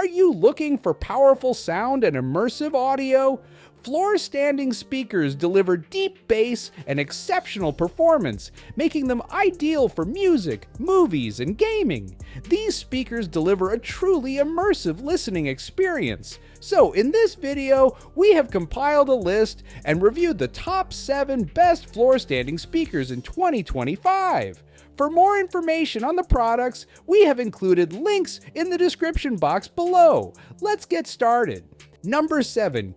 Are you looking for powerful sound and immersive audio? Floorstanding speakers deliver deep bass and exceptional performance, making them ideal for music, movies, and gaming. These speakers deliver a truly immersive listening experience. So in this video, we have compiled a list and reviewed the top 7 best floorstanding speakers in 2025. For more information on the products, we have included links in the description box below. Let's get started. Number 7,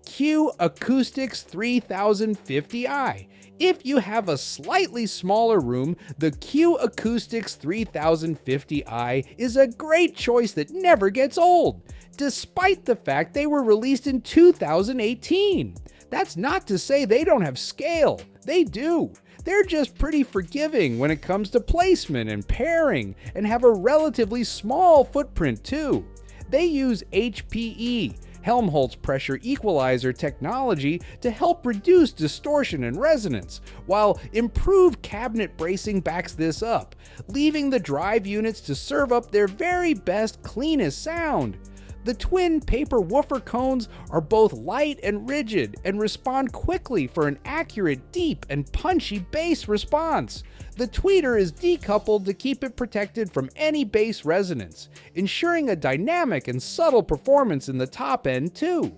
Acoustics 3050i. If you have a slightly smaller room, the Acoustics 3050i is a great choice that never gets old, despite the fact they were released in 2018. That's not to say they don't have scale. They do. They're just pretty forgiving when it comes to placement and pairing, and have a relatively small footprint too. They use HPE, Helmholtz pressure equalizer technology, to help reduce distortion and resonance, while improved cabinet bracing backs this up, leaving the drive units to serve up their very best, cleanest sound. The twin paper woofer cones are both light and rigid and respond quickly for an accurate, deep, and punchy bass response. The tweeter is decoupled to keep it protected from any bass resonance, ensuring a dynamic and subtle performance in the top end too.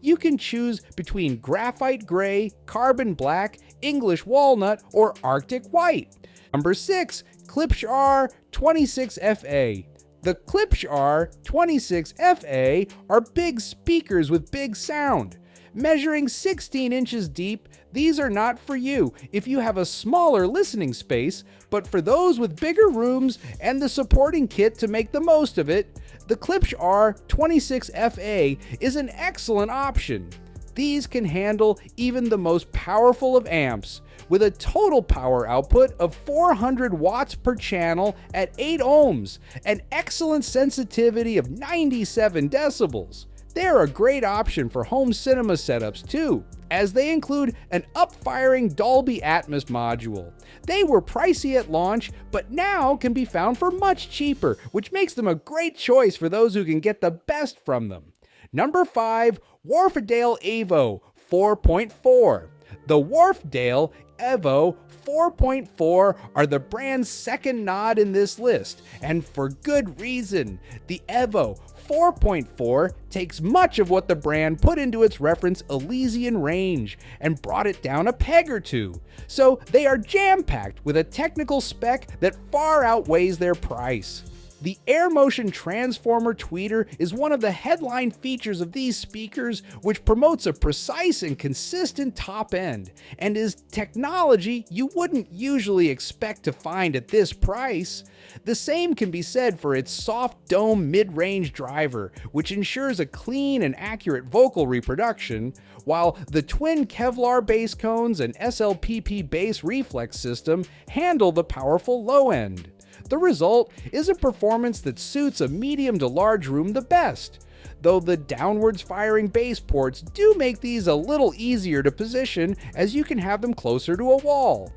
You can choose between graphite gray, carbon black, English walnut, or Arctic white. Number 6, Klipsch R-26FA. The Klipsch R-26FA are big speakers with big sound. Measuring 16 inches deep, these are not for you if you have a smaller listening space, but for those with bigger rooms and the supporting kit to make the most of it, the Klipsch R-26FA is an excellent option. These can handle even the most powerful of amps, with a total power output of 400 watts per channel at 8 ohms, and excellent sensitivity of 97 decibels. They're a great option for home cinema setups too, as they include an up-firing Dolby Atmos module. They were pricey at launch, but now can be found for much cheaper, which makes them a great choice for those who can get the best from them. Number 5, Wharfedale Evo 4.4. The Wharfedale Evo 4.4 are the brand's second nod in this list, and for good reason. The Evo 4.4 takes much of what the brand put into its reference Elysian range and brought it down a peg or two. So they are jam-packed with a technical spec that far outweighs their price. The Air Motion Transformer tweeter is one of the headline features of these speakers, which promotes a precise and consistent top end, and is technology you wouldn't usually expect to find at this price. The same can be said for its soft dome mid-range driver, which ensures a clean and accurate vocal reproduction, while the twin Kevlar bass cones and SLPP bass reflex system handle the powerful low end. The result is a performance that suits a medium to large room the best, though the downwards firing bass ports do make these a little easier to position, as you can have them closer to a wall.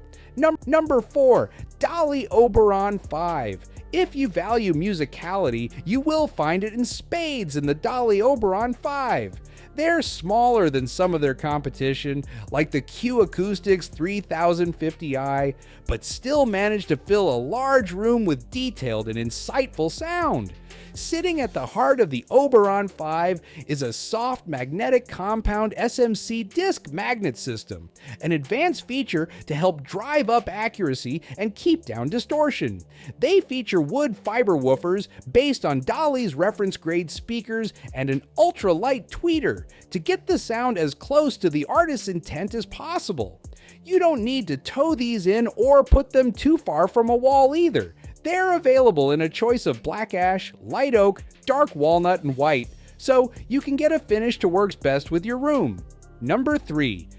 Number 4, Dali Oberon 5. If you value musicality, you will find it in spades in the Dali Oberon 5. They're smaller than some of their competition, like the Acoustics 3050i, but still manage to fill a large room with detailed and insightful sound. Sitting at the heart of the Oberon 5 is a soft magnetic compound SMC disc magnet system, an advanced feature to help drive up accuracy and keep down distortion. They feature wood fiber woofers based on Dali's reference grade speakers and an ultra-light tweeter to get the sound as close to the artist's intent as possible. You don't need to tow these in or put them too far from a wall either. They're available in a choice of black ash, light oak, dark walnut, and white, so you can get a finish to works best with your room. Number 3,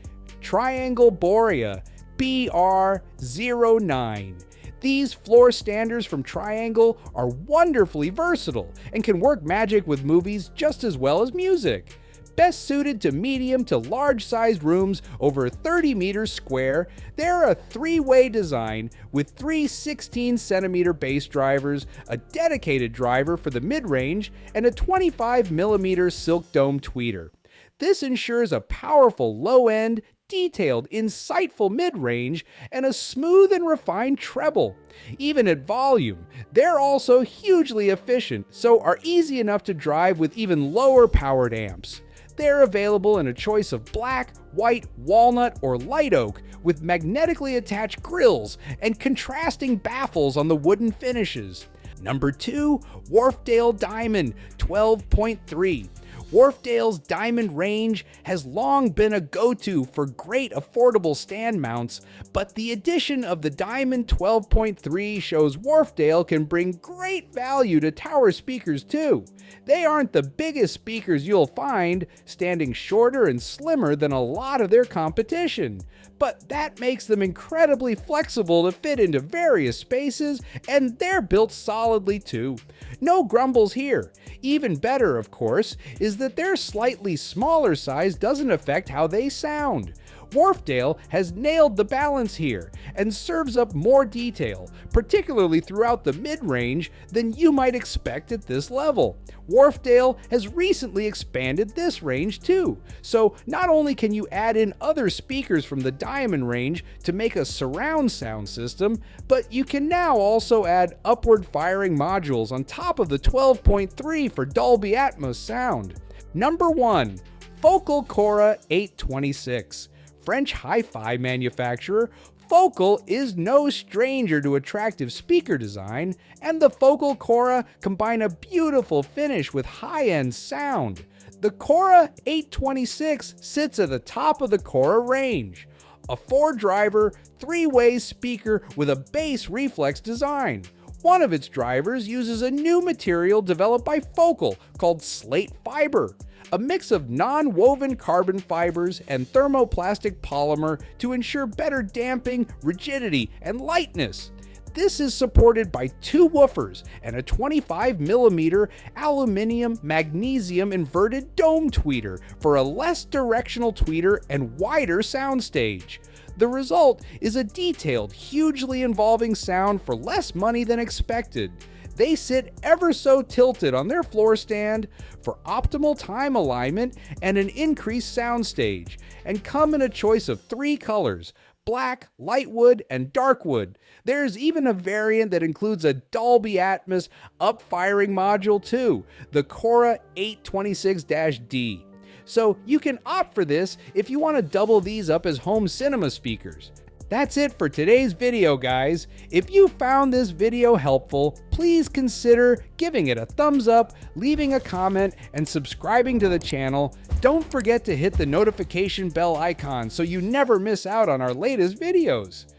Triangle Borea BR09. These floorstanders from Triangle are wonderfully versatile and can work magic with movies just as well as music. Best suited to medium to large-sized rooms over 30 meters square, they're a three-way design with three 16-centimeter bass drivers, a dedicated driver for the mid-range, and a 25mm silk dome tweeter. This ensures a powerful low-end, detailed, insightful mid-range, and a smooth and refined treble. Even at volume, they're also hugely efficient, so are easy enough to drive with even lower powered amps. They're available in a choice of black, white, walnut, or light oak, with magnetically attached grills and contrasting baffles on the wooden finishes. Number 2, Wharfedale Diamond 12.3. Wharfedale's Diamond range has long been a go-to for great affordable stand mounts, but the addition of the Diamond 12.3 shows Wharfedale can bring great value to tower speakers too. They aren't the biggest speakers you'll find, standing shorter and slimmer than a lot of their competition, but that makes them incredibly flexible to fit into various spaces, and they're built solidly too. No grumbles here. Even better, of course, is that their slightly smaller size doesn't affect how they sound. Wharfedale has nailed the balance here and serves up more detail, particularly throughout the mid-range, than you might expect at this level. Wharfedale has recently expanded this range too, so not only can you add in other speakers from the Diamond range to make a surround sound system, but you can now also add upward firing modules on top of the 12.3 for Dolby Atmos sound. Number 1. Focal Chora 826. French hi-fi manufacturer, Focal is no stranger to attractive speaker design, and the Focal Chora combine a beautiful finish with high-end sound. The Chora 826 sits at the top of the Chora range, a 4-driver, 3-way speaker with a bass reflex design. One of its drivers uses a new material developed by Focal called slate fiber, a mix of non-woven carbon fibers and thermoplastic polymer to ensure better damping, rigidity, and lightness. This is supported by 2 woofers and a 25mm aluminum magnesium inverted dome tweeter for a less directional tweeter and wider soundstage. The result is a detailed, hugely involving sound for less money than expected. They sit ever so tilted on their floor stand for optimal time alignment and an increased soundstage, and come in a choice of 3 colors: black, light wood, and dark wood. There's even a variant that includes a Dolby Atmos up-firing module too, the Chora 826-D. So you can opt for this if you want to double these up as home cinema speakers. That's it for today's video, guys. If you found this video helpful, please consider giving it a thumbs up, leaving a comment, and subscribing to the channel. Don't forget to hit the notification bell icon so you never miss out on our latest videos.